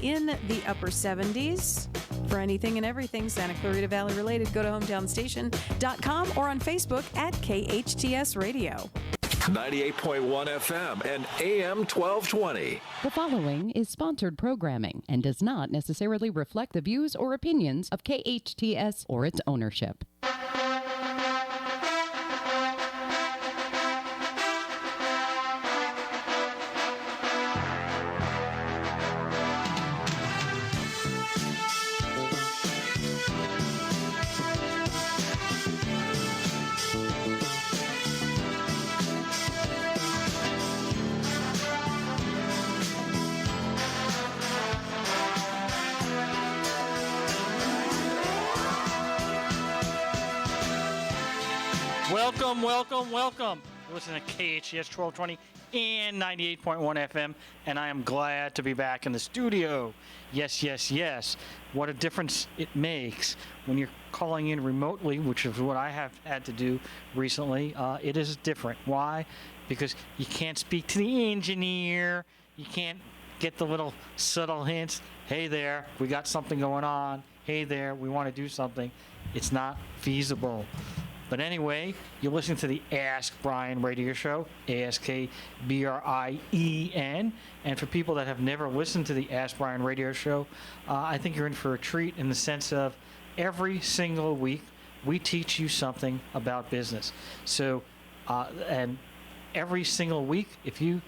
in the upper 70s. For anything and everything Santa Clarita Valley related, go to hometownstation.com or on Facebook at KHTS Radio. 98.1 FM and AM 1220. The following is sponsored programming and does not necessarily reflect the views or opinions of KHTS or its ownership. Welcome. Listen to KHTS 1220 and 98.1 FM, and I am glad to be back in the studio. Yes. What a difference it makes when you're calling in remotely, which is what I have had to do recently. It is different. Why? Because you can't speak to the engineer. You can't get the little subtle hints. Hey there, we got something going on. Hey there, we want to do something. It's not feasible. But anyway, you're listening to the Ask Brien radio show, AskBrien. And for people that have never listened to the Ask Brien radio show, I think you're in for a treat in the sense of every single week we teach you something about business. So, and every single week, if you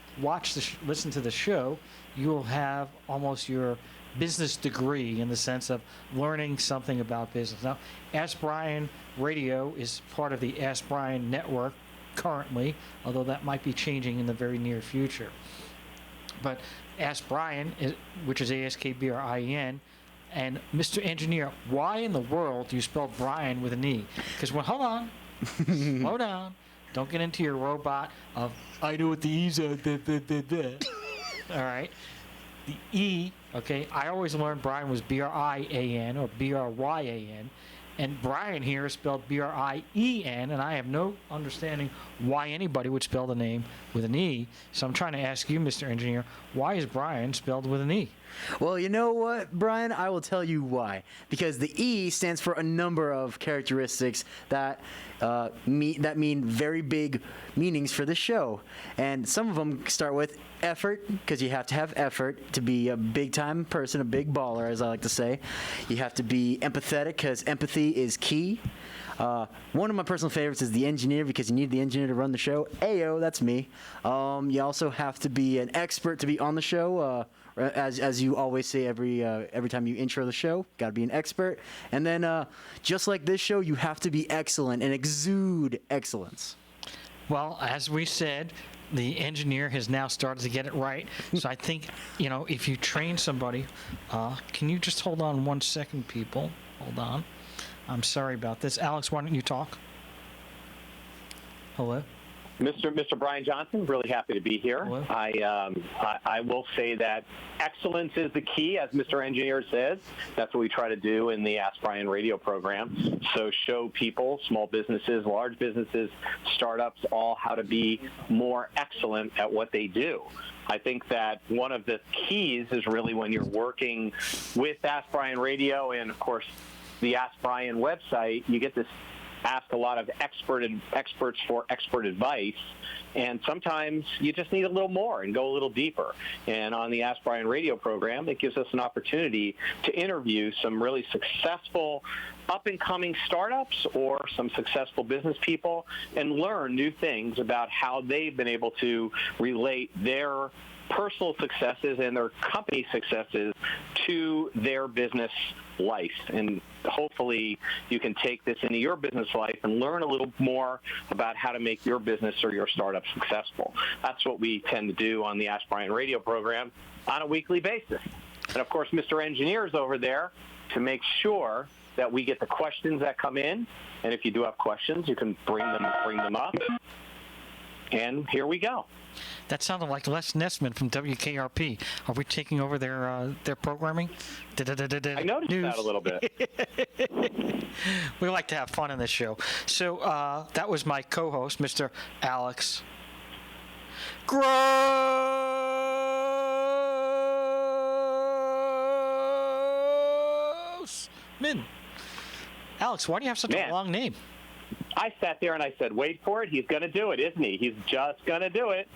listen to the show, you will have almost your business degree in the sense of learning something about business. Now, Ask Brien Radio is part of the Ask Brien network currently, although that might be changing in the very near future. But Ask Brien, which is AskBrien, and Mr. Engineer, why in the world do you spell Brien with an E? Because, hold on, slow down. Don't get into your robot of, I know what the E's are, all right? The E, okay, I always learned Brien was B-R-I-A-N or B-R-Y-A-N, and Brien here is spelled B-R-I-E-N, and I have no understanding why anybody would spell the name with an E. So I'm trying to ask you, Mr. Engineer, why is Brien spelled with an E? Well, you know what, Brian? I will tell you why. Because the E stands for a number of characteristics that mean very big meanings for the show. And some of them start with effort, because you have to have effort to be a big-time person, a big baller, as I like to say. You have to be empathetic, because empathy is key. One of my personal favorites is the engineer, because you need the engineer to run the show. Ayo, that's me. You also have to be an expert to be on the show. As you always say every time you intro the show, got to be an expert. And then just like this show, you have to be excellent and exude excellence. Well, as we said, the engineer has now started to get it right. So I think, if you train somebody, can you just hold on 1 second, people? Hold on. I'm sorry about this. Alex, why don't you talk? Hello? Mr. Brian Johnson, really happy to be here. Hello? I will say that excellence is the key, as Mr. Engineer says. That's what we try to do in the Ask Brien radio program. So show people, small businesses, large businesses, startups, all how to be more excellent at what they do. I think that one of the keys is really when you're working with Ask Brien Radio and, of course, the Ask Brien website, you get to ask a lot of experts for expert advice, and sometimes you just need a little more and go a little deeper. And on the Ask Brien radio program, it gives us an opportunity to interview some really successful up-and-coming startups or some successful business people and learn new things about how they've been able to relate their personal successes and their company successes to their business life. And hopefully you can take this into your business life and learn a little more about how to make your business or your startup successful. That's what we tend to do on the Ask Brien radio program on a weekly basis. And of course, Mr. Engineer is over there to make sure that we get the questions that come in. And if you do have questions, you can bring them up. And here we go. That sounded like Les Nessman from WKRP. Are we taking over their programming? I noticed that a little bit. We like to have fun in this show. So that was my co-host, Mr. Alex Grossman. 98.1 Grossman. Alex, why do you have such a long name? I sat there and I said, wait for it. He's going to do it, isn't he? He's just going to do it.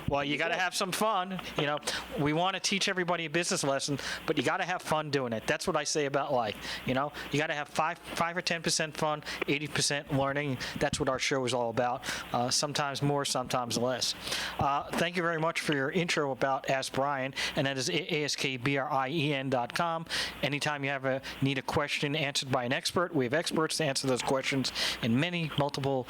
Well, you got to have some fun. You know, we want to teach everybody a business lesson, but you got to have fun doing it. That's what I say about life. You know, you got to have 5 or 10% fun, 80% learning. That's what our show is all about. Sometimes more, sometimes less. Thank you very much for your intro about Ask Brien, and that is askbrien.com. Anytime you need a question answered by an expert, we have experts to answer those questions in multiple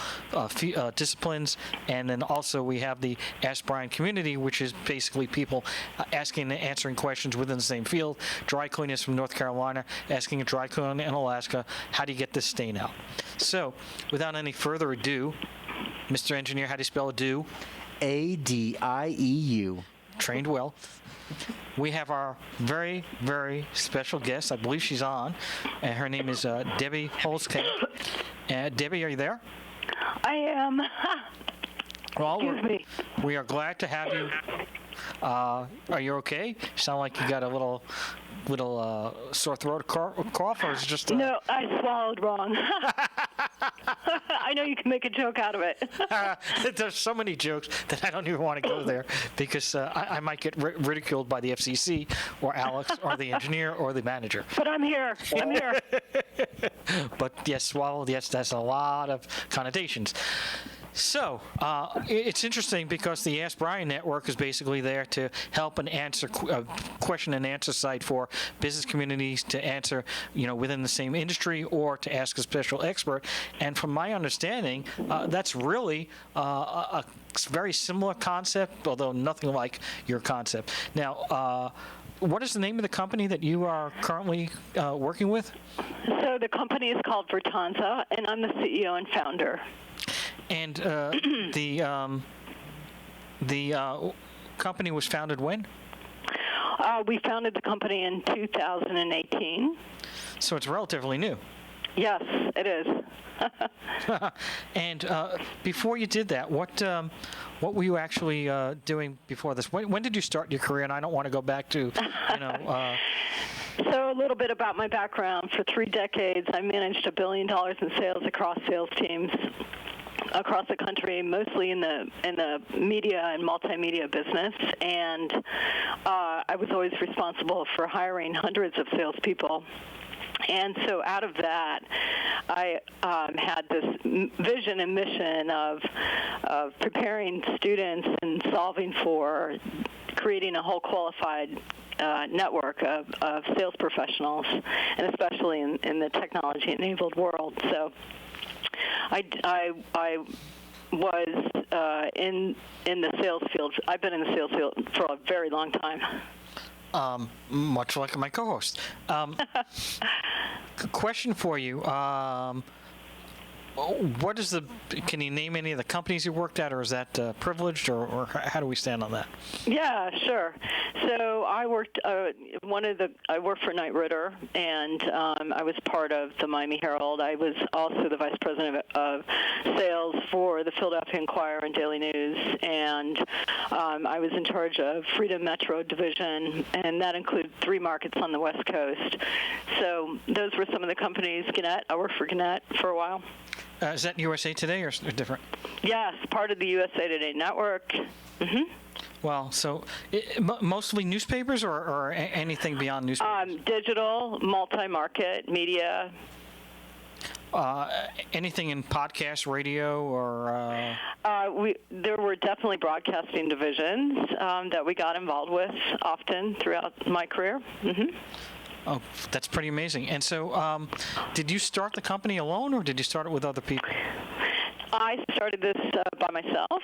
disciplines. And then also we have the Ask Brien community, which is basically people asking and answering questions within the same field. Dry cleaners from North Carolina asking a dry cleaner in Alaska, how do you get this stain out? So, without any further ado, Mr. Engineer, how do you spell adieu? A-D-I-E-U. Trained well. We have our very, very special guest. I believe she's on, and her name is Debbie Holzkamp. Debbie, are you there? I am. Well, Excuse me. we are glad to have you. Are you okay? You sound like you got a little sore throat cough, or is it just No, I swallowed wrong. I know you can make a joke out of it. There's so many jokes that I don't even want to go there because I might get ridiculed by the FCC or Alex or the engineer or the manager. But I'm here. I'm here. But yes, swallowed, yes, that's a lot of connotations. So, it's interesting because the Ask Brien Network is basically there to help and answer question and answer site for business communities to answer, within the same industry or to ask a special expert. And from my understanding, that's really a very similar concept, although nothing like your concept. Now, what is the name of the company that you are currently working with? So the company is called Virtanza, and I'm the CEO and founder. And the company was founded when? We founded the company in 2018. So it's relatively new. Yes, it is. And before you did that, what were you actually doing before this? When did you start your career? And I don't want to go back to, So a little bit about my background. For 3 decades, I managed $1 billion in sales across sales teams across the country, mostly in the media and multimedia business, and I was always responsible for hiring hundreds of salespeople. And so out of that, I had this vision and mission of preparing students and solving for creating a whole qualified network of sales professionals, and especially in the technology-enabled world. So I was in the sales field. I've been in the sales field for a very long time. Much like my co-host. Question for you. Can you name any of the companies you worked at, or is that privileged, or how do we stand on that? Yeah, sure. So I worked I worked for Knight Ridder, and I was part of the Miami Herald. I was also the vice president of sales for the Philadelphia Inquirer and Daily News, and I was in charge of Freedom Metro Division, and that included 3 markets on the West Coast. So those were some of the companies. Gannett, I worked for Gannett for a while. Is that USA Today or different? Yes, part of the USA Today network. Mm-hmm. Well, so mostly newspapers or anything beyond newspapers? Digital, multi-market, media. Anything in podcast, radio, or? There were definitely broadcasting divisions that we got involved with often throughout my career. Mm-hmm. Oh, that's pretty amazing. And so, did you start the company alone, or did you start it with other people? I started this by myself.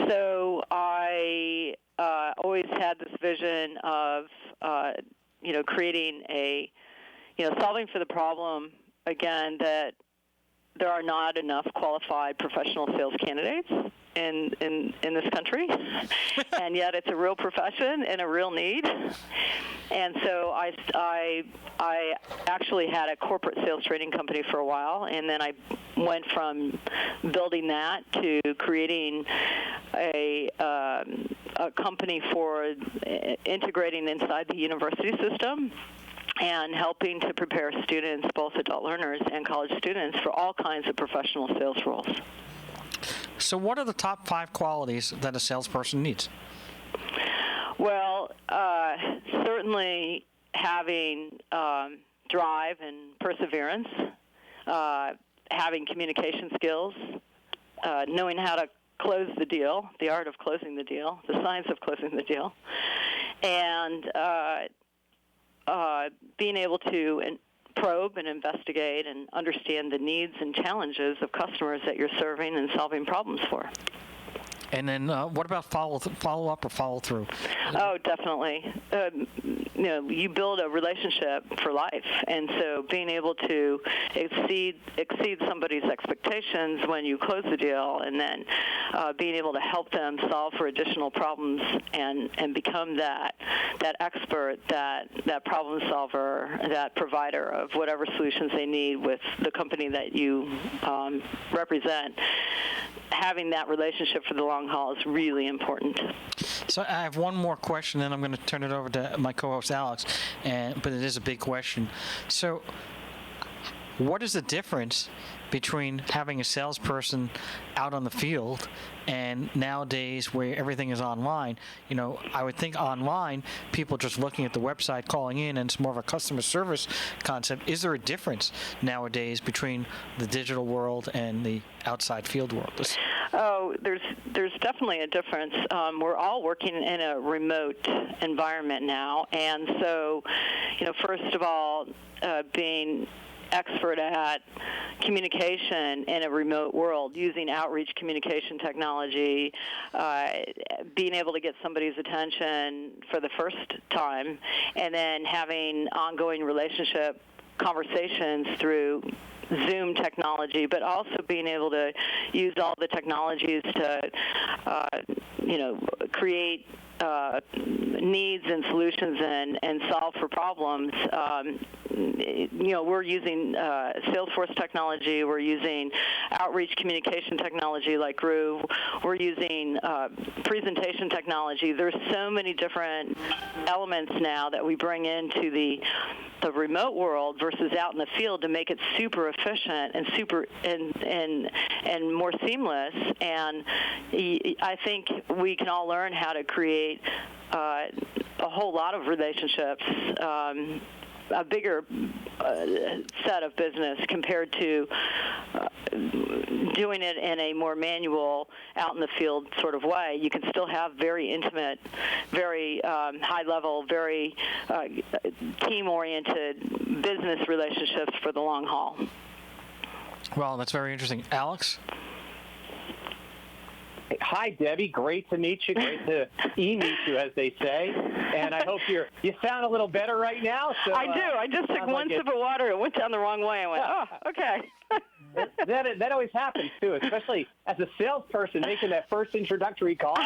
So I always had this vision of, creating solving for the problem, again, that there are not enough qualified professional sales candidates in this country, and yet it's a real profession and a real need. And so I actually had a corporate sales training company for a while, and then I went from building that to creating a company for integrating inside the university system. and helping to prepare students, both adult learners and college students, for all kinds of professional sales roles. So what are the top 5 qualities that a salesperson needs? Well, certainly having drive and perseverance, having communication skills, knowing how to close the deal, the art of closing the deal, the science of closing the deal, and being able to probe and investigate and understand the needs and challenges of customers that you're serving and solving problems for. And then what about follow-up or follow-through? Oh, definitely. You build a relationship for life, and so being able to exceed somebody's expectations when you close the deal, and then being able to help them solve for additional problems and become that expert, that problem solver, that provider of whatever solutions they need with the company that you represent. Having that relationship for the long haul is really important. So I have one more question, then I'm going to turn it over to my co-host Alex, but it is a big question. So what is the difference between having a salesperson out on the field and nowadays where everything is online? I would think online, people just looking at the website, calling in, and it's more of a customer service concept. Is there a difference nowadays between the digital world and the outside field world? Oh, there's definitely a difference. We're all working in a remote environment now, and so, first of all, being expert at communication in a remote world, using outreach communication technology, being able to get somebody's attention for the first time, and then having ongoing relationship conversations through Zoom technology, but also being able to use all the technologies to, create needs and solutions and solve for problems. We're using Salesforce technology. We're using outreach communication technology like Groove. We're using presentation technology. There's so many different elements now that we bring into the remote world versus out in the field to make it super efficient and and more seamless. And I think we can all learn how to create a whole lot of relationships, a bigger set of business compared to doing it in a more manual, out in the field sort of way. You can still have very intimate, very high level, very team-oriented business relationships for the long haul. Well, that's very interesting. Alex? Hi, Debbie. Great to meet you. Great to meet you, as they say. And I hope you sound a little better right now. So, I do. I just took one sip of water. It went down the wrong way. I went, oh, okay. That always happens, too, especially as a salesperson making that first introductory call.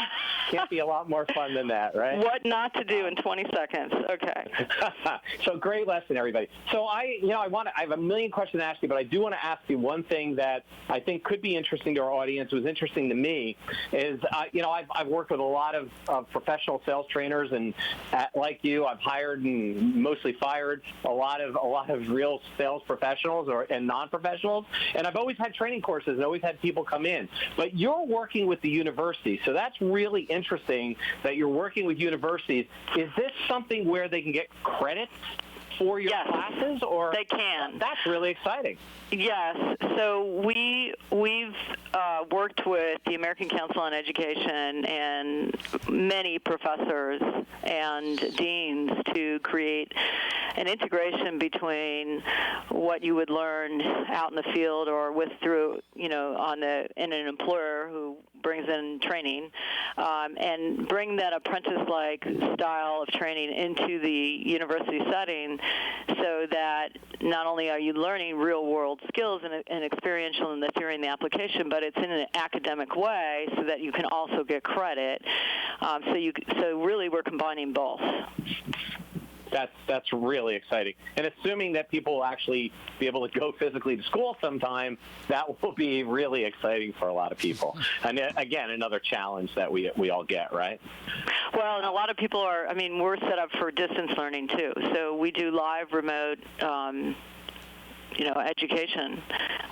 Can't be a lot more fun than that, right? What not to do in 20 seconds. Okay. So great lesson, everybody. So I have a million questions to ask you, but I do want to ask you one thing that I think could be interesting to our audience. It was interesting to me is, I've worked with a lot of professional sales trainers, and like you, I've hired and mostly fired a lot of real sales professionals and non-professionals. And I've always had training courses and always had people come in. But you're working with the university, so that's really interesting that you're working with universities. Is this something where they can get credit for your classes, or they can? That's really exciting. Yes. So we've worked with the American Council on Education and many professors and deans to create an integration between what you would learn out in the field or in an employer who brings in training, and bring that apprentice-like style of training into the university setting, so that not only are you learning real-world skills and experiential in the theory and the application, but it's in an academic way so that you can also get credit. So really we're combining both. that's really exciting. And assuming that people will actually be able to go physically to school sometime, that will be really exciting for a lot of people. And again, another challenge that we all get, right? Well, and a lot of people are, I mean, we're set up for distance learning too. So we do live remote, education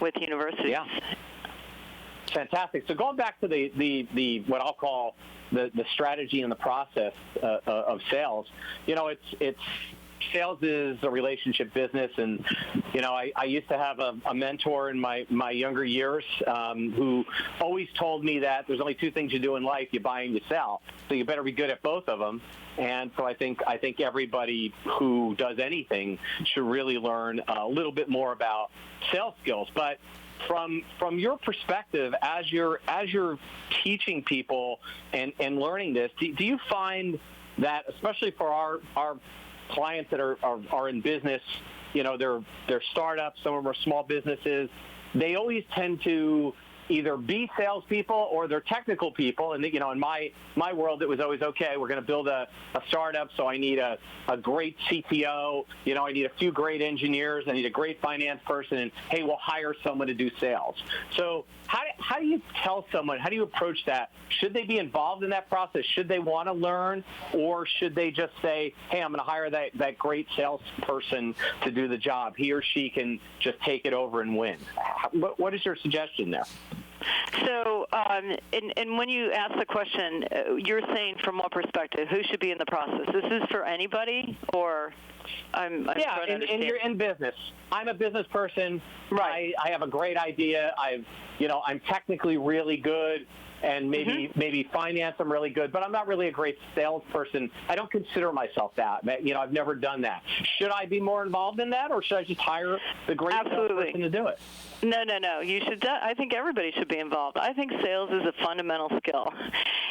with universities. Yeah. Fantastic. So going back to the what I'll call the strategy and the process of sales, it's sales is a relationship business, and I used to have a mentor in my younger years who always told me that there's only two things you do in life: you buy and you sell. So you better be good at both of them. And so I think everybody who does anything should really learn a little bit more about sales skills. But from your perspective, as you're teaching people and learning this, do you find that, especially for our clients that are in business, they're startups, some of them are small businesses, they always tend to either be salespeople or they're technical people. And in my world, it was always, okay, we're going to build a startup, so I need a great CTO. I need a few great engineers. I need a great finance person. And hey, we'll hire someone to do sales. So how do you tell someone? How do you approach that? Should they be involved in that process? Should they want to learn, or should they just say, hey, I'm going to hire that great salesperson to do the job? He or she can just take it over and win. What is your suggestion there? So, and when you ask the question, you're saying from what perspective? Who should be in the process? This is for anybody, or I'm trying to understand. You're in business. I'm a business person. Right. I have a great idea. I'm technically really good, and maybe finance I'm really good, but I'm not really a great salesperson. I don't consider myself that. I've never done that. Should I be more involved in that, or should I just hire the great salesperson to do it? No. You should. I think everybody should be involved. I think sales is a fundamental skill,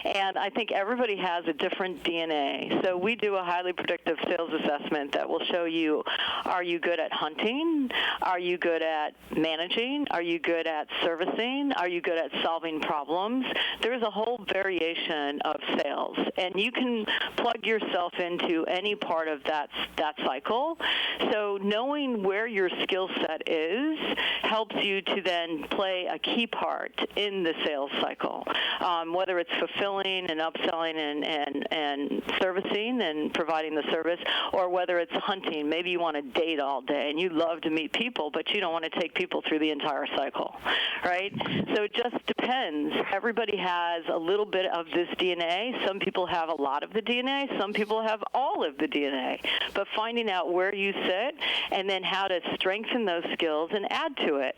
and I think everybody has a different DNA. So we do a highly predictive sales assessment that will show you: are you good at hunting? Are you good at managing? Are you good at servicing? Are you good at solving problems? There's a whole variation of sales, and you can plug yourself into any part of that cycle. So knowing where your skill set is helps you to then play a key part in the sales cycle, whether it's fulfilling and upselling and servicing and providing the service, or whether it's hunting. Maybe you want to date all day and you love to meet people, but you don't want to take people through the entire cycle, right? So it just depends. Everybody has a little bit of this DNA. Some people have a lot of the DNA. Some people have all of the DNA. But finding out where you sit and then how to strengthen those skills and add to it.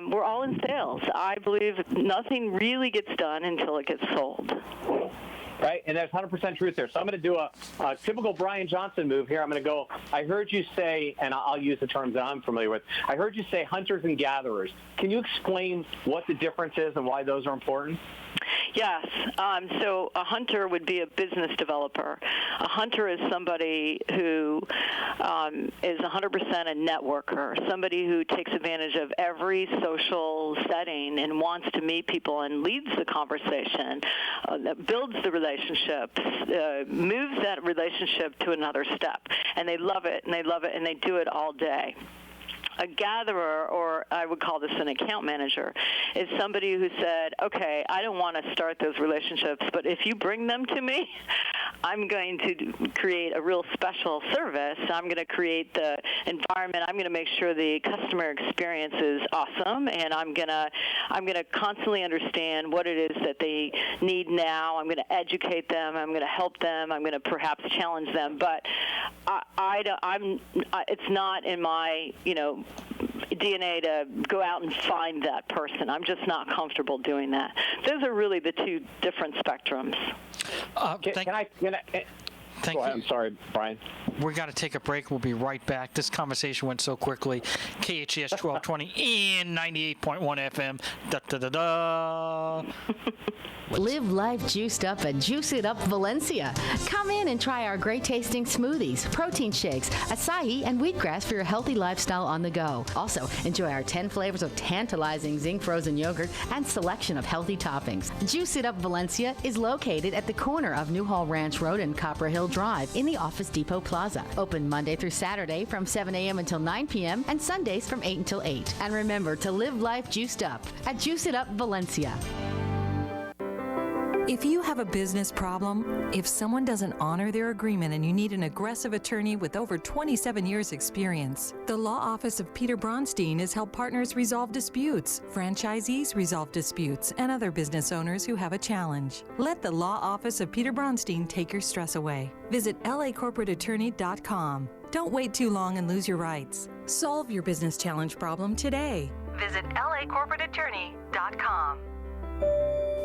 We're all in sales. I believe nothing really gets done until it gets sold. Right, and there's 100% truth there. So I'm going to do a typical Brian Johnson move here. I'm going to go, I heard you say, and I'll use the terms that I'm familiar with, I heard you say hunters and gatherers. Can you explain what the difference is and why those are important? Yes. So a hunter would be a business developer. A hunter is somebody who is 100% a networker, somebody who takes advantage of every social setting and wants to meet people and leads the conversation, builds the relationships, moves that relationship to another step. And they love it, and they do it all day. A gatherer, or I would call this an account manager, is somebody who said, okay, I don't want to start those relationships, but if you bring them to me, I'm going to create a real special service. I'm going to create the environment. I'm going to make sure the customer experience is awesome, and I'm going to constantly understand what it is that they need now. I'm going to educate them. I'm going to help them. I'm going to perhaps challenge them. But it's not in my, DNA to go out and find that person. I'm just not comfortable doing that. Those are really the two different spectrums. Thank you. I'm sorry, Brian. We got to take a break. We'll be right back. This conversation went so quickly. KHTS 1220 and 98.1 FM. Da da da da. Live life juiced up at Juice It Up Valencia. Come in and try our great tasting smoothies, protein shakes, acai, and wheatgrass for your healthy lifestyle on the go. Also, enjoy our 10 flavors of tantalizing zinc frozen yogurt and selection of healthy toppings. Juice It Up Valencia is located at the corner of Newhall Ranch Road and Copper Hill Drive in the Office Depot Plaza. Plaza. Open Monday through Saturday from 7 a.m. until 9 p.m. and Sundays from 8 until 8. And remember to live life juiced up at Juice It Up Valencia. If you have a business problem, if someone doesn't honor their agreement and you need an aggressive attorney with over 27 years experience, the Law Office of Peter Bronstein has helped partners resolve disputes, franchisees resolve disputes, and other business owners who have a challenge. Let the Law Office of Peter Bronstein take your stress away. Visit lacorporateattorney.com. Don't wait too long and lose your rights. Solve your business challenge problem today. Visit lacorporateattorney.com.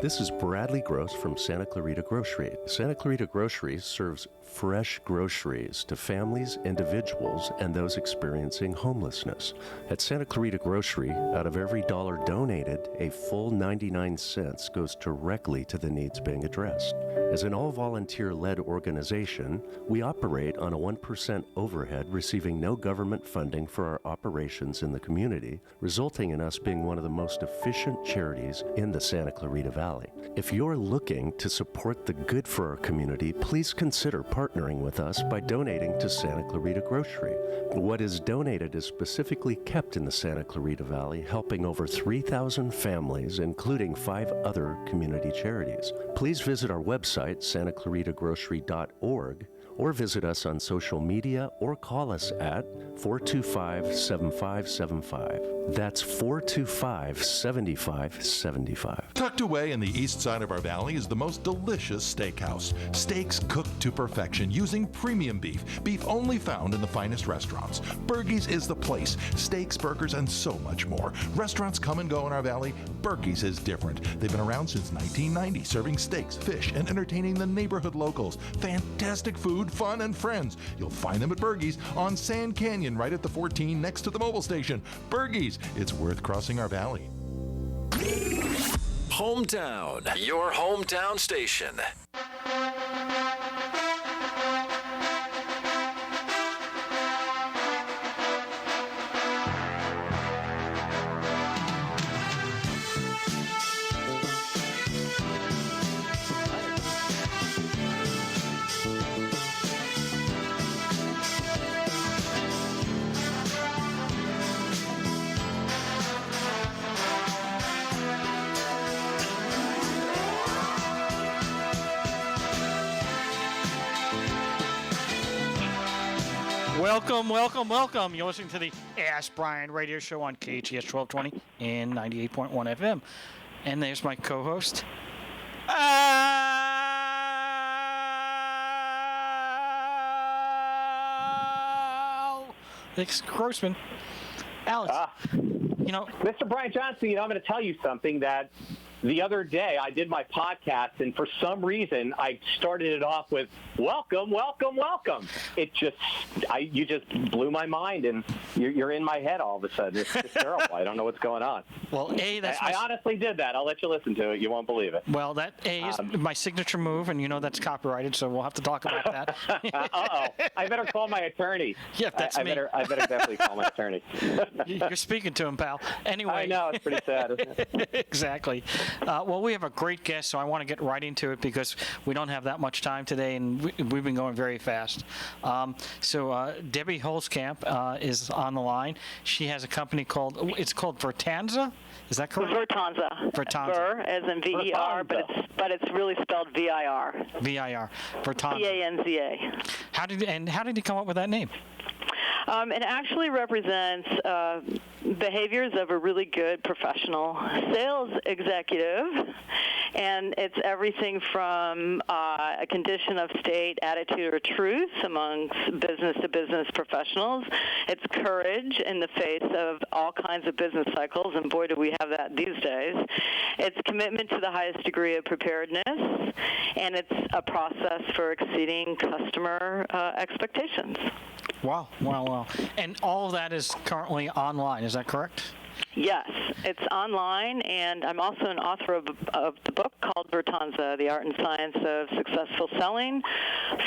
This is Bradley Gross from Santa Clarita Grocery. Santa Clarita Grocery serves fresh groceries to families, individuals, and those experiencing homelessness. At Santa Clarita Grocery, out of every dollar donated, a full 99 cents goes directly to the needs being addressed. As an all-volunteer-led organization, we operate on a 1% overhead, receiving no government funding for our operations in the community, resulting in us being one of the most efficient charities in the Santa Clarita Valley. If you're looking to support the good for our community, please consider partnering with us by donating to Santa Clarita Grocery. What is donated is specifically kept in the Santa Clarita Valley, helping over 3,000 families, including 5 other community charities. Please visit our website, santaclaritagrocery.org, or visit us on social media or call us at 425-7575. That's 425-7575. Tucked away in the east side of our valley is the most delicious steakhouse. Steaks cooked to perfection using premium beef. Beef only found in the finest restaurants. Bergey's is the place. Steaks, burgers, and so much more. Restaurants come and go in our valley. Bergey's is different. They've been around since 1990, serving steaks, fish, and entertaining the neighborhood locals. Fantastic food, fun, and friends. You'll find them at Bergey's on Sand Canyon, right at the 14 next to the mobile station. Bergey's, it's worth crossing our valley. Hometown, your hometown station. Welcome. You're listening to the Ask Brien Radio Show on KHTS 1220 and 98.1 FM. And there's my co-host, Alex Grossman. Alex, Mr. Brian Johnson, I'm going to tell you something that the other day I did my podcast, and for some reason I started it off with welcome. You just blew my mind, and you're in my head all of a sudden. It's terrible. I don't know what's going on. Well, I honestly did that. I'll let you listen to it. You won't believe it. Well, that is my signature move, and that's copyrighted, so we'll have to talk about that. Uh-oh. I better call my attorney. Yeah, that's me. I better definitely call my attorney. You're speaking to him, pal. Anyway. I know. It's pretty sad, isn't it? Exactly. Well, we have a great guest, so I want to get right into it because we don't have that much time today, and we've been going very fast. So Debbie Holzkamp is on the line. She has a company called Virtanza. Is that correct? Virtanza. Vir as in V-E-R, but it's really spelled V-I-R. V-I-R. Virtanza. V-A-N-Z-A. How did you come up with that name? It actually represents behaviors of a really good professional sales executive, and it's everything from a condition of state, attitude, or truth amongst business-to-business professionals. It's courage in the face of all kinds of business cycles, and boy, do we have that these days. It's commitment to the highest degree of preparedness, and it's a process for exceeding customer expectations. Wow. And all of that is currently online, is that correct? Yes, it's online, and I'm also an author of the book called Virtanza, The Art and Science of Successful Selling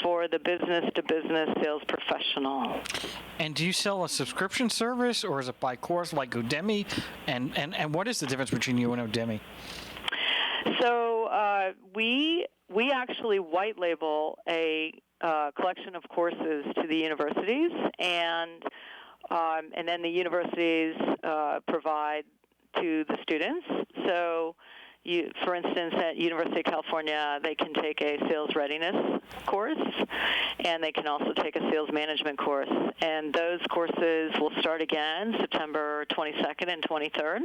for the Business-to-Business Sales Professional. And do you sell a subscription service, or is it by course like Udemy? And what is the difference between you and Udemy? So we actually white label a collection of courses to the universities, and then the universities provide to the students. So, for instance, at University of California, they can take a sales readiness course, and they can also take a sales management course. And those courses will start again September 22nd and 23rd.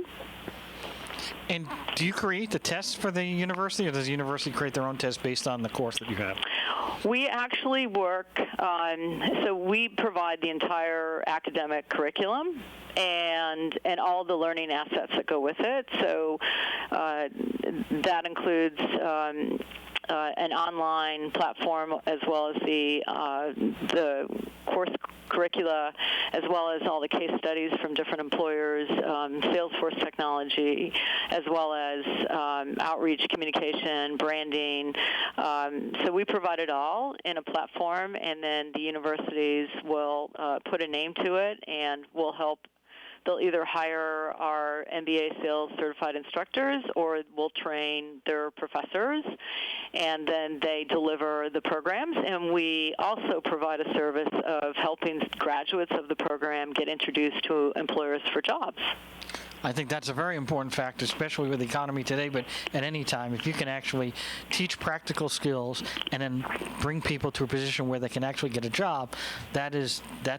And do you create the tests for the university, or does the university create their own tests based on the course that you have? We actually work on, so we provide the entire academic curriculum and all the learning assets that go with it. So that includes an online platform, as well as the course curricula, as well as all the case studies from different employers, Salesforce technology, as well as outreach, communication, branding. So we provide it all in a platform, and then the universities will put a name to it and will help. They'll either hire our MBA sales certified instructors, or we'll train their professors, and then they deliver the programs. And we also provide a service of helping graduates of the program get introduced to employers for jobs. I think that's a very important factor, especially with the economy today, but at any time, if you can actually teach practical skills and then bring people to a position where they can actually get a job, that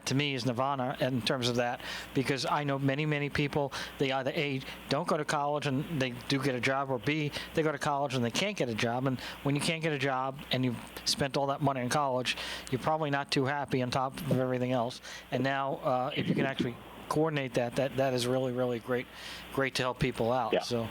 to me is nirvana in terms of that, because I know many people, they either A, don't go to college and they do get a job, or B, they go to college and they can't get a job. And when you can't get a job and you've spent all that money in college, you're probably not too happy on top of everything else. And now if you can actually coordinate that is really great to help people out. Yeah. So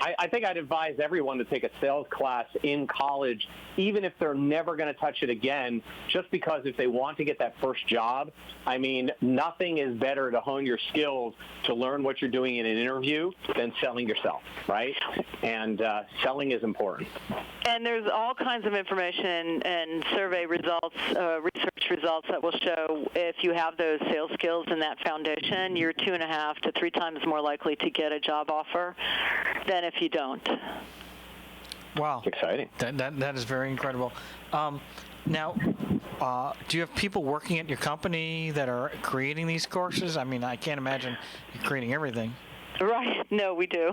I think I'd advise everyone to take a sales class in college, even if they're never going to touch it again, just because if they want to get that first job, I mean, nothing is better to hone your skills to learn what you're doing in an interview than selling yourself, right? And selling is important. And there's all kinds of information and survey results, research results that will show if you have those sales skills and that foundation, you're 2.5 to 3 times more likely to get a job offer than if you don't. Wow. Exciting. That is very incredible. Now, do you have people working at your company that are creating these courses? I mean, I can't imagine you creating everything. Right. No, we do.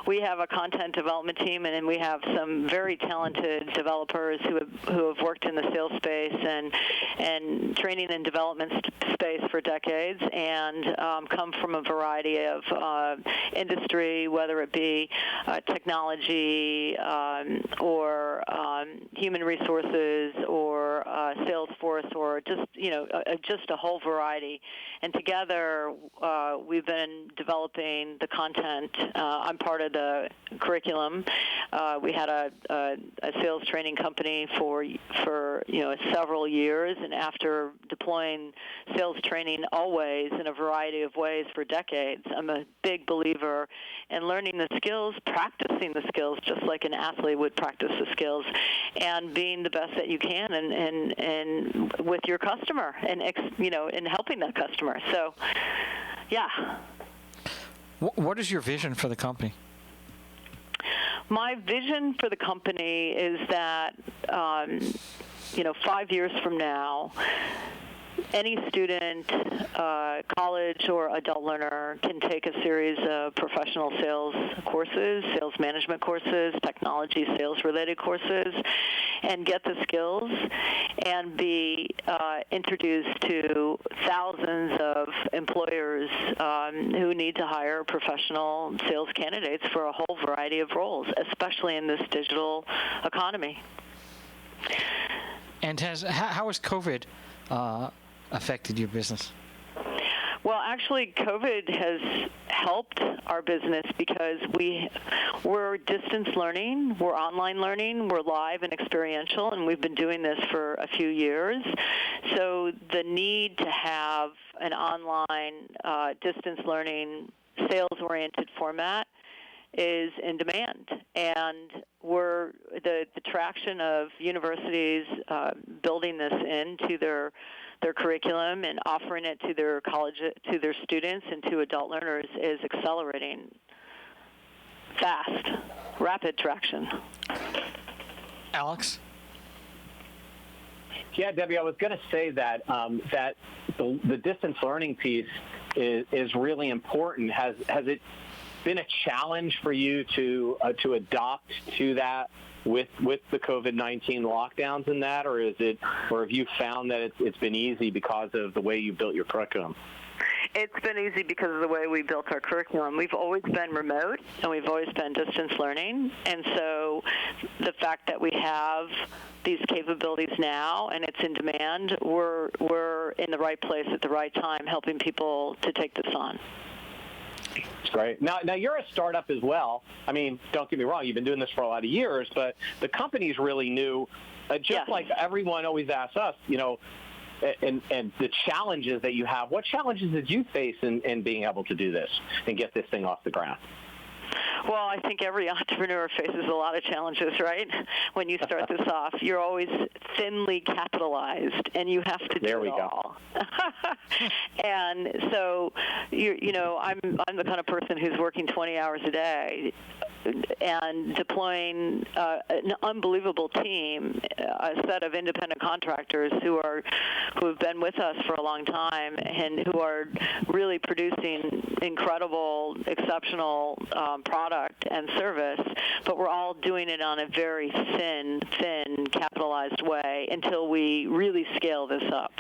We have a content development team, and then we have some very talented developers who have worked in the sales space and training and development space for decades, and come from a variety of industry, whether it be technology or human resources or Salesforce, or just a whole variety. And together, we've been developing the content. I'm part of the curriculum. We had a sales training company for several years, and after deploying sales training always in a variety of ways for decades, I'm a big believer in learning the skills, practicing the skills, just like an athlete would practice the skills, and being the best that you can, and with your customer, and helping that customer. So, yeah. What is your vision for the company? My vision for the company is that, 5 years from now, any student, college or adult learner, can take a series of professional sales courses, sales management courses, technology sales-related courses, and get the skills and be introduced to thousands of employers who need to hire professional sales candidates for a whole variety of roles, especially in this digital economy. And how has COVID affected your business? Well, actually, COVID has helped our business because we're distance learning, we're online learning, we're live and experiential, and we've been doing this for a few years. So the need to have an online distance learning sales-oriented format is in demand, and the traction of universities building this into their curriculum and offering it to their to their students and to adult learners is accelerating fast, rapid traction. Alex? Yeah, Debbie, I was going to say that that the distance learning piece is really important. Has it been a challenge for you to adopt to that with the COVID-19 lockdowns and that, or have you found that it's been easy because of the way you built your curriculum? It's been easy because of the way we built our curriculum. We've always been remote, and we've always been distance learning. And so the fact that we have these capabilities now and it's in demand, we're in the right place at the right time helping people to take this on. That's great. Now you're a startup as well. I mean, don't get me wrong, you've been doing this for a lot of years, but the company's really new. Just like everyone always asks us, and the challenges that you have. What challenges did you face in being able to do this and get this thing off the ground? Well, I think every entrepreneur faces a lot of challenges, right? When you start this off, you're always thinly capitalized, and you have to do it all. And so, I'm the kind of person who's working 20 hours a day and deploying an unbelievable team, a set of independent contractors who have been with us for a long time and who are really producing incredible, exceptional product and service, but we're all doing it on a very thin, capitalized way until we really scale this up.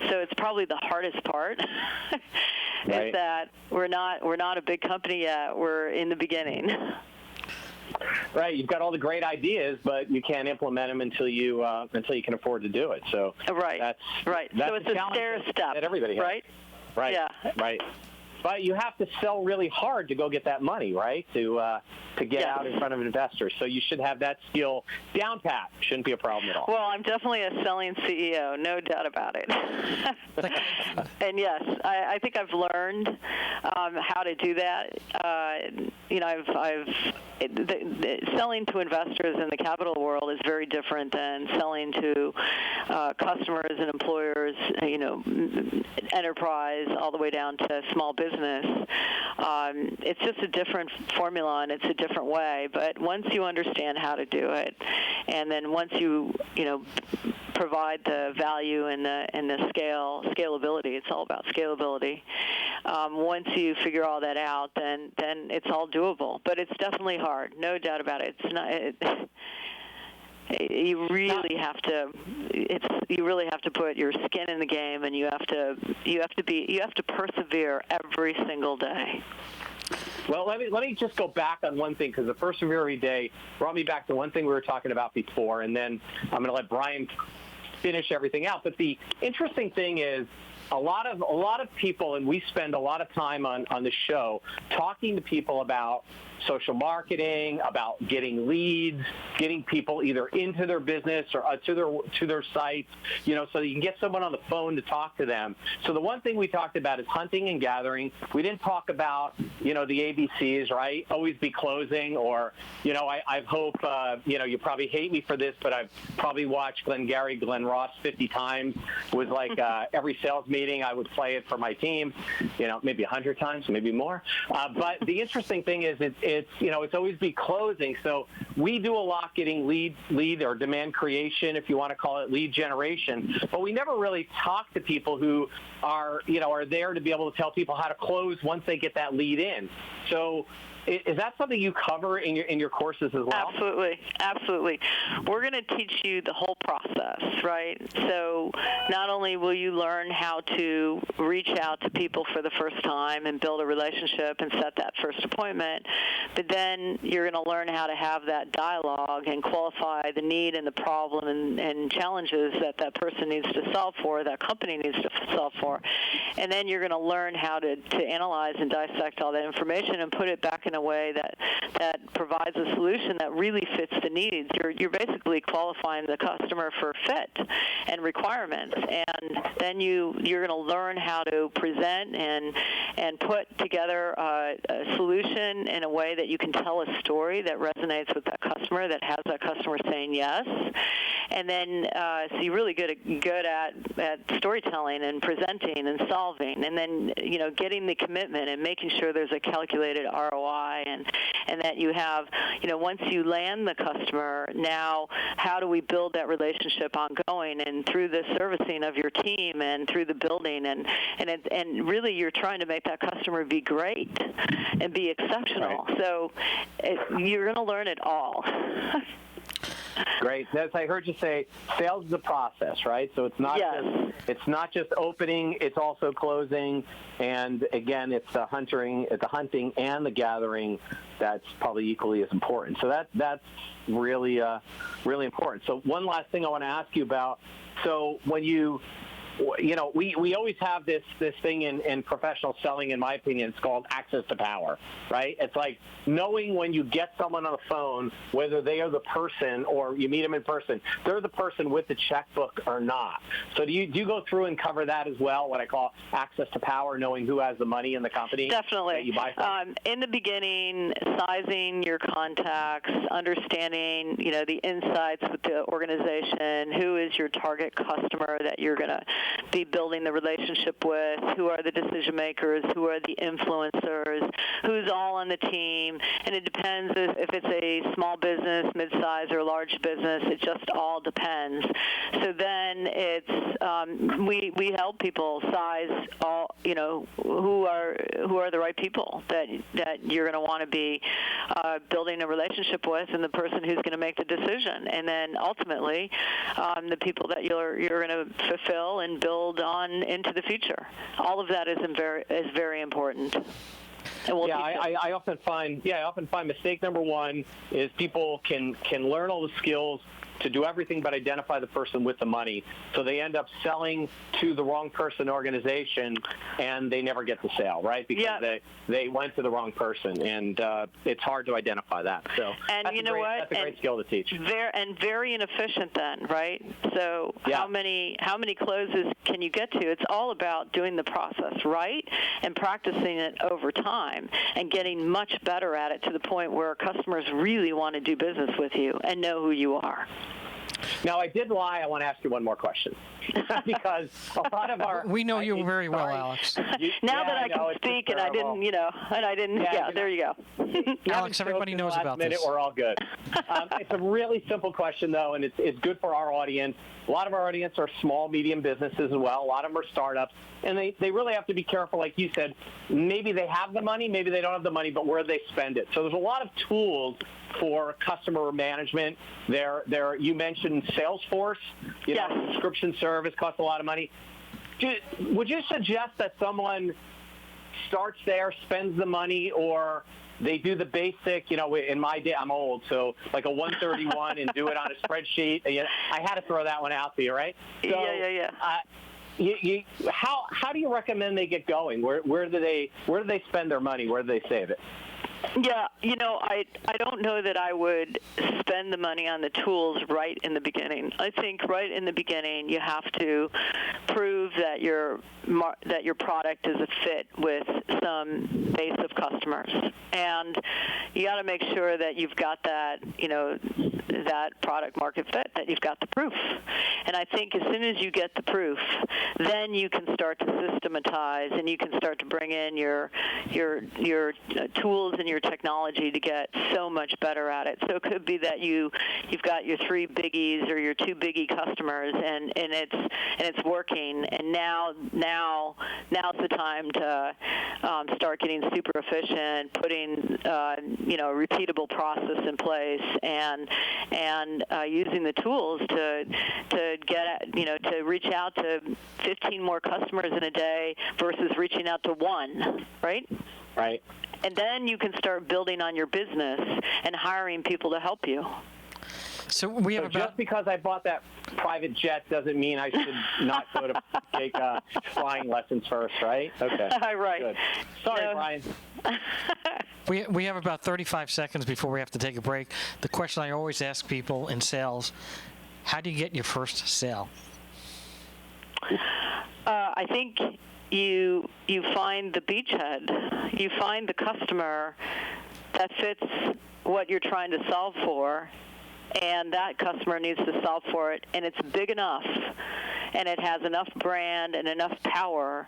So it's probably the hardest part is that we're not a big company yet. We're in the beginning. Right, you've got all the great ideas, but you can't implement them until you can afford to do it. So that's so it's a stair step that everybody has. Right. Yeah. Right. But you have to sell really hard to go get that money, right? To get out in front of investors. So you should have that skill down pat. Shouldn't be a problem at all. Well, I'm definitely a selling CEO, no doubt about it. And yes, I think I've learned how to do that. Selling to investors in the capital world is very different than selling to customers and employers, enterprise all the way down to small business. It's just a different formula, and it's a different way. But once you understand how to do it, and then once you provide the value and the scalability, it's all about scalability. Once you figure all that out, then it's all doable. But it's definitely hard, no doubt about it. It's not. You really have to put your skin in the game, and you have to persevere every single day. Well, let me just go back on one thing, because the persevere every day brought me back to one thing we were talking about before, and then I'm going to let Brien finish everything out. But the interesting thing is, a lot of people, and we spend a lot of time on the show talking to people about social marketing, about getting leads, getting people either into their business or to their sites, so you can get someone on the phone to talk to them. So the one thing we talked about is hunting and gathering. We didn't talk about, the ABCs, right? Always be closing, or, I hope, you probably hate me for this, but I've probably watched Glenn Ross 50 times. It was like every sales meeting I would play it for my team, maybe 100 times, maybe more. But the interesting thing is it's always be closing. So we do a lot getting lead or demand creation, if you want to call it lead generation, but we never really talk to people who are there to be able to tell people how to close once they get that lead in. So is that something you cover in your courses as well? Absolutely. We're going to teach you the whole process, right? So not only will you learn how to reach out to people for the first time and build a relationship and set that first appointment, but then you're going to learn how to have that dialogue and qualify the need and the problem and challenges that person needs to solve for, that company needs to solve for. And then you're going to learn how to analyze and dissect all that information and put it back in a way that provides a solution that really fits the needs. You're basically qualifying the customer for fit and requirements, and then you're going to learn how to present and put together a solution in a way that you can tell a story that resonates with that customer, that has that customer saying yes. And then so you're really good at storytelling and presenting and solving, and then getting the commitment and making sure there's a calculated ROI why, and that you have, once you land the customer, now how do we build that relationship ongoing, and through the servicing of your team and through the building, and really you're trying to make that customer be great and be exceptional. Right. So you're going to learn it all. Great. As I heard you say, sales is a process, right? So it's not not just opening; it's also closing. And again, it's the hunting and the gathering that's probably equally as important. So that's really really important. So one last thing I want to ask you about. So when we always have this thing in professional selling, in my opinion, it's called access to power, right? It's like knowing when you get someone on the phone, whether they are the person or you meet them in person, they're the person with the checkbook or not. So do you go through and cover that as well, what I call access to power, knowing who has the money in the company? Definitely. That you buy from? In the beginning, sizing your contacts, understanding, the insights with the organization, who is your target customer that you're going to be building the relationship with, who are the decision makers, who are the influencers, who's all on the team, and it depends if it's a small business, mid-size, or large business. It just all depends. So then it's we help people size all, who are the right people that you're going to want to be building a relationship with, and the person who's going to make the decision, and then ultimately the people that you're going to fulfill and build on into the future. All of that is very important. I often find mistake number one is people can learn all the skills to do everything but identify the person with the money. So they end up selling to the wrong person organization, and they never get the sale, right? Because they went to the wrong person, and it's hard to identify that. So and that's a great skill to teach. Very inefficient then, right? So how many closes can you get to? It's all about doing the process right and practicing it over time and getting much better at it to the point where customers really want to do business with you and know who you are. Now, I did lie. I want to ask you one more question because a lot of our we know you very well, Alex. Now that I can speak and I didn't, there you go. Alex, everybody knows about this. We're all good. It's a really simple question, though, and it's good for our audience. A lot of our audience are small, medium businesses as well. A lot of them are startups, and they really have to be careful, like you said. Maybe they have the money, maybe they don't have the money, but where do they spend it? So there's a lot of tools for customer management. You mentioned Salesforce, subscription service costs a lot of money. Would you suggest that someone starts there, spends the money, or they do the basic, in my day, I'm old, so like a 131 and do it on a spreadsheet. I had to throw that one out there, right? So, how do you recommend they get going? Where do they spend their money? Where do they save it? Yeah, I don't know that I would spend the money on the tools right in the beginning. I think right in the beginning you have to prove that your product is a fit with some base of customers, and you got to make sure that you've got that that product market fit, that you've got the proof. And I think as soon as you get the proof, then you can start to systematize and you can start to bring in your tools and your technology to get so much better at it. So it could be that you've got your 3 biggies or your 2 biggie customers, and it's working. And now's the time to start getting super efficient, putting a repeatable process in place, and using the tools to get to reach out to 15 more customers in a day versus reaching out to 1, right? Right. And then you can start building on your business and hiring people to help you. So we have just because I bought that private jet doesn't mean I should not go to take flying lessons first, right? Okay. Right. Good. Sorry, Brian. We have about 35 seconds before we have to take a break. The question I always ask people in sales: how do you get your first sale? I think you find the beachhead. You find the customer that fits what you're trying to solve for, and that customer needs to solve for it, and it's big enough, and it has enough brand and enough power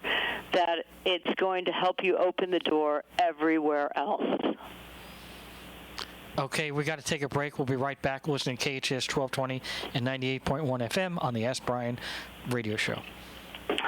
that it's going to help you open the door everywhere else. Okay, we got to take a break. We'll be right back listening to KHTS 1220 and 98.1 FM on the Ask Brien radio show.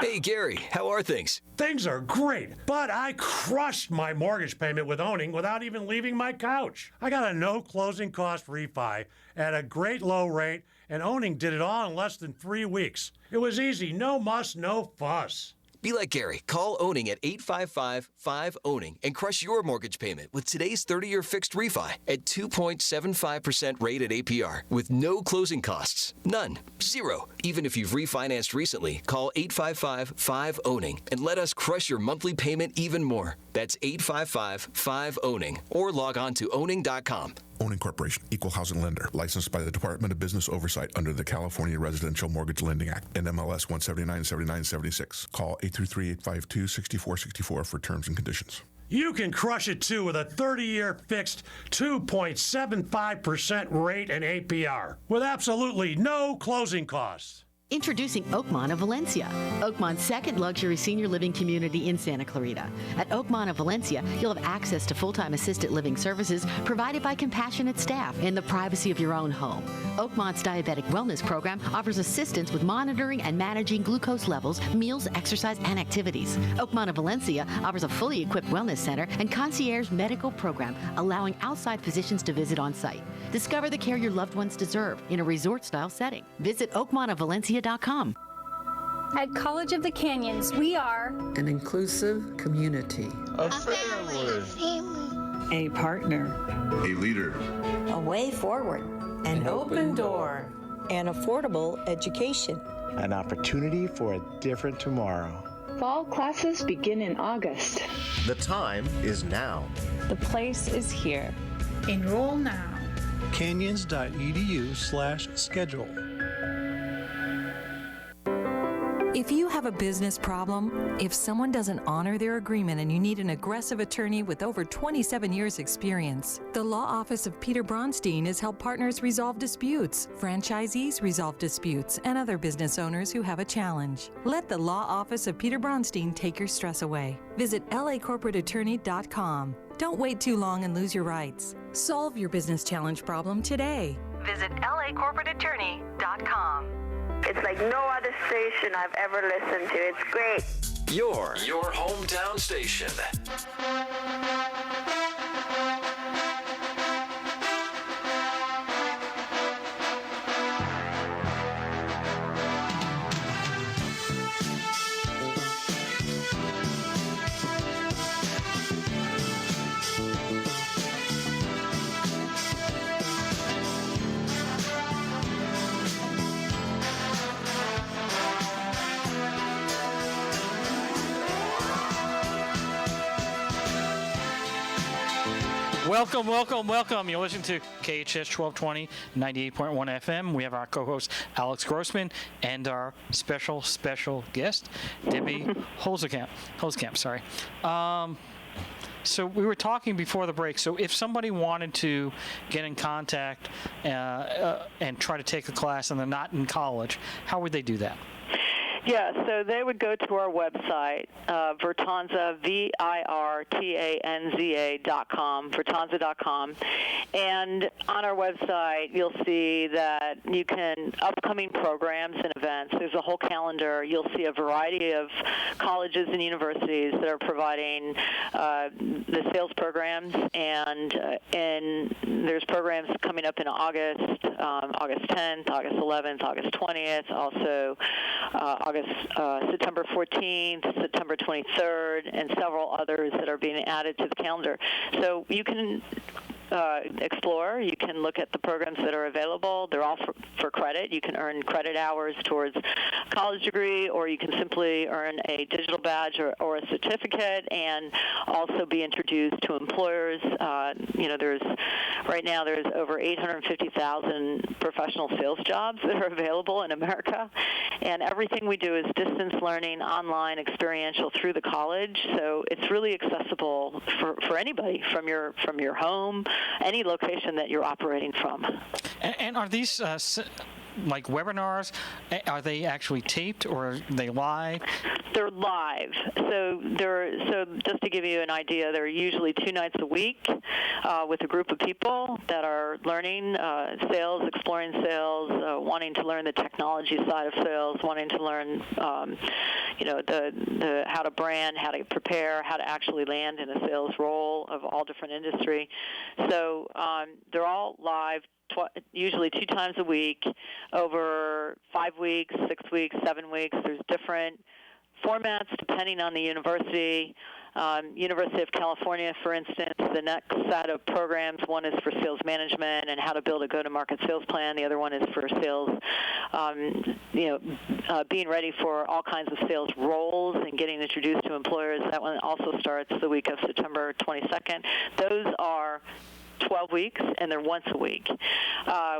Hey, Gary, how are things? Things are great, but I crushed my mortgage payment with owning without even leaving my couch. I got a no closing cost refi at a great low rate, and owning did it all in less than 3 weeks. It was easy, no muss, no fuss. Be like Gary. Call Owning at 855-5-OWNING and crush your mortgage payment with today's 30-year fixed refi at 2.75% rate at APR with no closing costs. None. Zero. Even if you've refinanced recently, call 855-5-OWNING and let us crush your monthly payment even more. That's 855-5-OWNING or log on to owning.com. Owning Corporation, Equal Housing Lender, licensed by the Department of Business Oversight under the California Residential Mortgage Lending Act, NMLS 1797976. Call 833-852-6464 for terms and conditions. You can crush it too with a 30-year fixed 2.75% rate and APR with absolutely no closing costs. Introducing Oakmont of Valencia, Oakmont's second luxury senior living community in Santa Clarita. At Oakmont of Valencia, you'll have access to full-time assisted living services provided by compassionate staff in the privacy of your own home. Oakmont's diabetic wellness program offers assistance with monitoring and managing glucose levels, meals, exercise, and activities. Oakmont of Valencia offers a fully equipped wellness center and concierge medical program, allowing outside physicians to visit on site. Discover the care your loved ones deserve in a resort-style setting. Visit oakmontofvalencia.com. At College of the Canyons, we are an inclusive community, a family, a partner, a leader, a way forward, an open door, an affordable education, an opportunity for a different tomorrow. Fall classes begin in August. The time is now. The place is here. Enroll now. Canyons.edu/schedule. If you have a business problem, if someone doesn't honor their agreement and you need an aggressive attorney with over 27 years experience, the law office of Peter Bronstein has helped partners resolve disputes, franchisees resolve disputes, and other business owners who have a challenge. Let the law office of Peter Bronstein take your stress away. Visit lacorporateattorney.com. Don't wait too long and lose your rights. Solve your business challenge problem today. Visit lacorporateattorney.com. It's like no other station I've ever listened to. It's great. Your hometown station. Welcome, welcome, welcome. You're listening to KHTS 1220, 98.1 FM. We have our co-host, Alex Grossman, and our special guest, Debbie Holzkamp. So we were talking before the break. So if somebody wanted to get in contact and try to take a class and they're not in college, how would they do that? Yeah, so they would go to our website, Virtanza, Virtanza.com, Virtanza.com, and on our website you'll see that you can, upcoming programs and events, there's a whole calendar. You'll see a variety of colleges and universities that are providing the sales programs, and there's programs coming up in August 10th, August 11th, August 20th, also September 14th, September 23rd, and several others that are being added to the calendar. So you can explore. You can look at the programs that are available. They're all for credit. You can earn credit hours towards a college degree, or you can simply earn a digital badge or a certificate and also be introduced to employers. Right now there's over 850,000 professional sales jobs that are available in America, and everything we do is distance learning, online, experiential through the college. So it's really accessible for anybody from your home, any location that you're operating from. And are these like webinars? Are they actually taped or are they live? They're live. So just to give you an idea, they're usually 2 nights a week with a group of people that are learning sales, exploring sales, wanting to learn the technology side of sales, wanting to learn, the how to brand, how to prepare, how to actually land in a sales role of all different industry. So they're all live. Usually 2 times a week over 5 weeks, 6 weeks, 7 weeks. There's different formats depending on the university. University of California, for instance, the next set of programs, one is for sales management and how to build a go-to-market sales plan. The other one is for sales, being ready for all kinds of sales roles and getting introduced to employers. That one also starts the week of September 22nd. Those are 12 weeks, and they're once a week.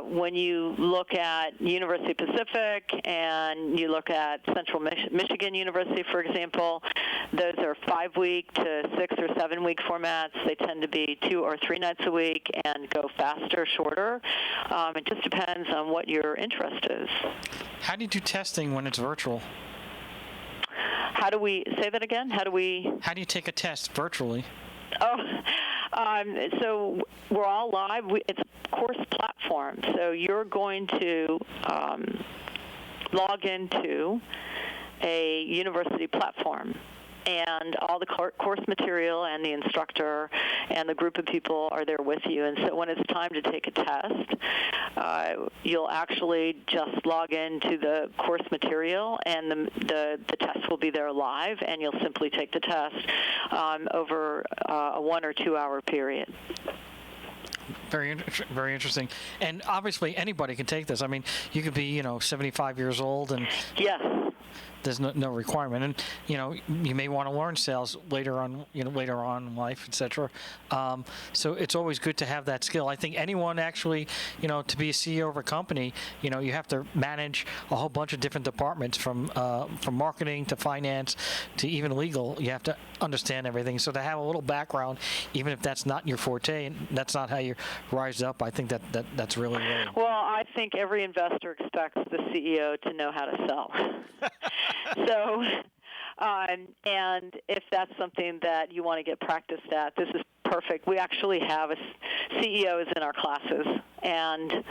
When you look at University Pacific and you look at Central Michigan University, for example, those are 5-week to 6 or 7-week formats. They tend to be 2 or 3 nights a week and go faster, shorter. It just depends on what your interest is. How do you do testing when it's virtual? How do we say that again? How do you take a test virtually? So we're all live. It's a course platform. So you're going to log into a university platform, and all the course material and the instructor and the group of people are there with you. And so when it's time to take a test, you'll actually just log into the course material, and the test will be there live, and you'll simply take the test over a 1 or 2 hour period. Very interesting. And obviously anybody can take this. I mean, you could be, 75 years old and... Yes. There's no requirement, and you may want to learn sales later on in life, etc. So it's always good to have that skill. I think anyone actually, to be a CEO of a company, you have to manage a whole bunch of different departments from marketing to finance to even legal. You have to understand everything. So to have a little background, even if that's not your forte and that's not how you rise up, I think that's really. Well, I think every investor expects the CEO to know how to sell. So, and if that's something that you want to get practiced at, this is perfect. We actually have CEOs in our classes, and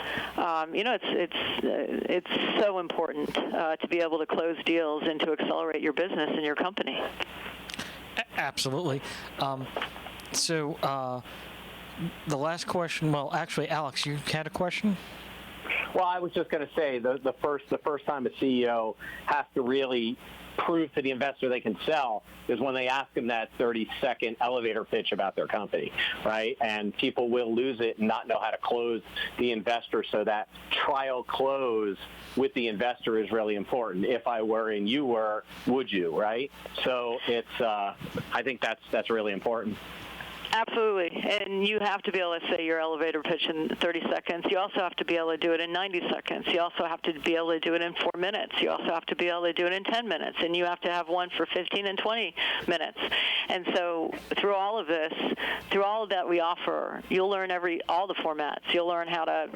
it's so important to be able to close deals and to accelerate your business and your company. Absolutely. So the last question. Well, actually, Alex, you had a question. Well, I was just going to say the first time a CEO has to really prove to the investor they can sell is when they ask them that 30-second elevator pitch about their company, right? And people will lose it and not know how to close the investor. So that trial close with the investor is really important. If I were and you were, would you, right? So it's I think that's really important. Absolutely. And you have to be able to say your elevator pitch in 30 seconds. You also have to be able to do it in 90 seconds. You also have to be able to do it in 4 minutes. You also have to be able to do it in 10 minutes. And you have to have one for 15 and 20 minutes. And so through all of this, through all of that we offer, you'll learn all the formats. You'll learn how to,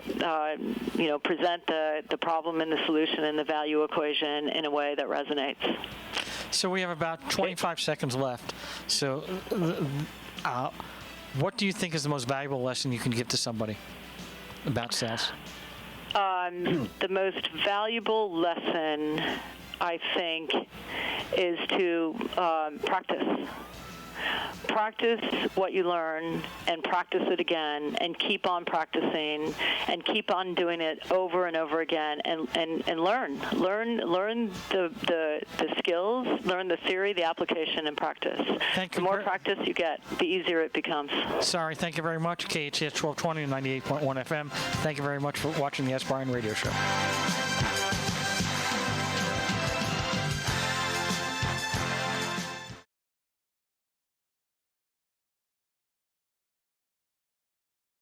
present the problem and the solution and the value equation in a way that resonates. So we have about 25 seconds left. So what do you think is the most valuable lesson you can give to somebody about sales? The most valuable lesson, I think, is to practice. Practice what you learn and practice it again and keep on practicing and keep on doing it over and over again and learn the skills, learn the theory, the application, and practice. The more practice you get, the easier it becomes. Sorry, thank you very much. KHTS 1220 and 98.1 FM. Thank you very much for watching the Ask Brien Radio Show.